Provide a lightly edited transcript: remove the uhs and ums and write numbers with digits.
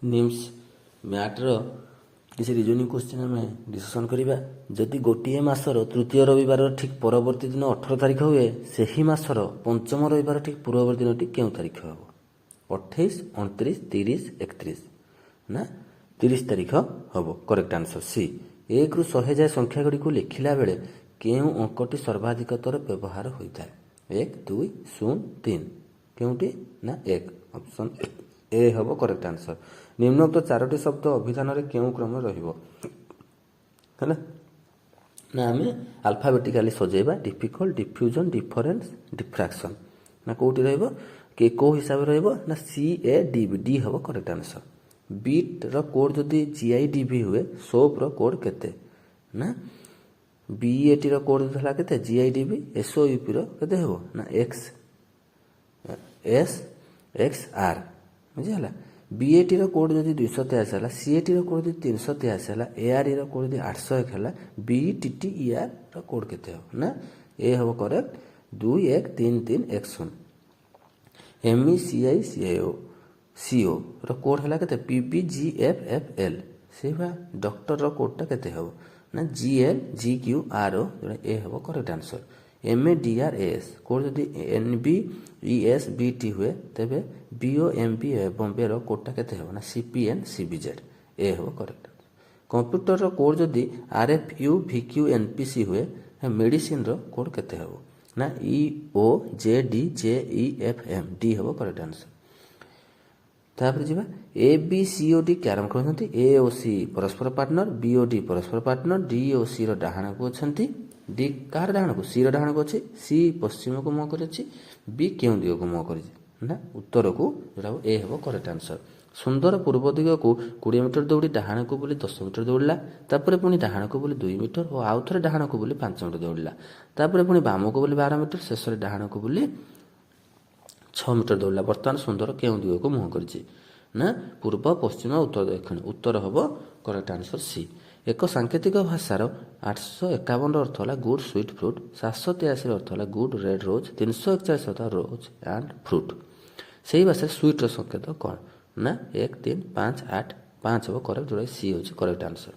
ନିମ୍ସ matte କିଛି reasoning question ଆମେ discussion କରିବା। ଯଦି ଗୋଟିଏ ମାସର ତୃତୀୟ ରବିବାରର ଠିକ୍ ପରବର୍ତ୍ତୀ ଦିନ 18 ତାରିଖ ହୁଏ, ସେହି ମାସର ପଞ୍ଚମ ରବିବାର ଠିକ୍ ପୂର୍ବବର୍ତ୍ତୀ ଦିନଟି କେଉଁ ତାରିଖ ହେବ? 28, 29, 30, 31 ନା 30 ତାରିଖ ହେବ। Correct answer C. 1ରୁ 100 ଯାଏ ସଂଖ୍ୟା ଗୁଡ଼ିକୁ ଲେଖିଲା ବେଳେ କେଉଁ ଅଙ୍କଟି ସର୍ବାଧିକତର ବ୍ୟବହାର ହୋଇଥାଏ? 1, 2, 0, 3 କେଉଁଟି ନା 1। ଅପସନ୍ ଏ ହେବ କରେକ୍ଟ ଆନ୍ସର। ନିମ୍ନୋକ୍ତ 4ଟି ଶବ୍ଦ ଅଭିଧାନରେ କେଉଁ କ୍ରମରେ ରହିବ? ହେଲା ନା ଆମେ ଆଲଫାବେଟିକାଲି ସଜେଇବା। ଡିଫିକଲ୍ଟ, ଡିଫ୍ୟୁଜନ୍, ଡିଫରେନ୍ସ, ଡିଫ୍ରାକ୍ସନ୍ ନା କେଉଁଠି ରହିବ? କେଉଁ ହିସାବରେ ରହିବ ନା CADB। ଡି ହେବ କରେକ୍ଟ ଆନ୍ସର। ବିଟ୍ର କୋଡ୍ ଯଦି GIDB ହୁଏ, ସୋପ୍ର କୋଡ୍ କେତେ? ନା BATର କୋଡ୍ ହେଲା କେତେ? GIDB। SOUPର କେତେ ହେବ? ନା XR ବୁଝିହେଲା। BATର କୋଡ୍ ଯଦି 283 ହେଲା, CATର କୋଡ୍ ଯଦି 383 ହେଲା, AREର କୋଡ୍ ଯଦି 801 ହେଲା, BTTERର କୋଡ୍ କେତେ ହେବ? ନା ଏ ହେବ କରେକ୍ଟ 2133X0। MECICO ର କୋଡ୍ ହେଲା କେତେ? PBGFFL। ସେଇଭଳିଆ ଡକ୍ଟରର କୋଡ୍ଟା କେତେ ହେବ? ନା GLGQRO, ଏ ହେବ କରେକ୍ଟ ଆନ୍ସର। MADRAS କୋଡ୍ ଯଦି NBESBT ହୁଏ, ତେବେ BOMBର କୋଡ୍ଟା କେତେ ହେବ? ନା CPNCBZ, ଏ ହେବ କରେକ୍ଟ। କମ୍ପ୍ୟୁଟରର କୋଡ୍ ଯଦି RFUVQNPC ହୁଏ, ମେଡିସିନର କୋଡ୍ କେତେ ହେବ? ନା EOJDJEFM, ଡି ହେବ କରେକ୍ଟ ଆନ୍ସର। ତାପରେ ଯିବା ABCOD କ୍ୟାରମ ଖେଳୁଛନ୍ତି। AOC ପରସ୍ପର ପାର୍ଟନର, BOD ପରସ୍ପର ପାର୍ଟନର, DOCର ଡାହାଣକୁ ଅଛନ୍ତି। ଡି କାହାର ଡାହାଣକୁ? ସିର ଡାହାଣକୁ ଅଛି। ସି ପଶ୍ଚିମକୁ ମୁହଁ କରିଛି। ବି କେଉଁ ଦିଗକୁ ମୁହଁ କରିଛି? ନା ଉତ୍ତରକୁ, ଯେଉଁଟା ଏ ହେବ କରେକ୍ଟ ଆନ୍ସର। ସୁନ୍ଦର ପୂର୍ବ ଦିଗକୁ 20 ମିଟର ଦୌଡ଼ି ଡାହାଣକୁ ବୁଲି 10 ମିଟର ଦୌଡ଼ିଲା। ତାପରେ ପୁଣି ଡାହାଣକୁ ବୁଲି 2 ମିଟର ଓ ଆଉ ଥରେ ଡାହାଣକୁ ବୁଲି 5 ମିଟର ଦୌଡ଼ିଲା। ତାପରେ ପୁଣି ବାମକୁ ବୁଲି 12 ମିଟର, ଶେଷରେ ଡାହାଣକୁ ବୁଲି 6 ମିଟର ଦୌଡ଼ିଲା। ବର୍ତ୍ତମାନ ସୁନ୍ଦର କେଉଁ ଦିଗକୁ ମୁହଁ କରିଛି? ନା ପୂର୍ବ, ପଶ୍ଚିମ, ଉତ୍ତର, ଦକ୍ଷିଣ। ଉତ୍ତର ହେବ କରେକ୍ଟ ଆନ୍ସର ସି। ଏକ ସାଙ୍କେତିକ ଭାଷାର 851ର ଅର୍ଥ ହେଲା ଗୁଡ୍ ସୁଇଟ୍ ଫ୍ରୁଟ୍, 783ର ଅର୍ଥ ହେଲା ଗୁଡ୍ ରେଡ୍ ରୋଜ୍, 341 ଅର୍ଥ ରୋଜ୍ ଆଣ୍ଡ ଫ୍ରୁଟ୍। ସେହି ଭାଷାରେ ସୁଇଟ୍ର ସଂକେତ କ'ଣ? ନା 1, 3, 5, 8। 5 ହେବ କରେକ୍ଟ, ଯେଉଁଟା ସି ହେଉଛି କରେକ୍ଟ ଆନ୍ସର।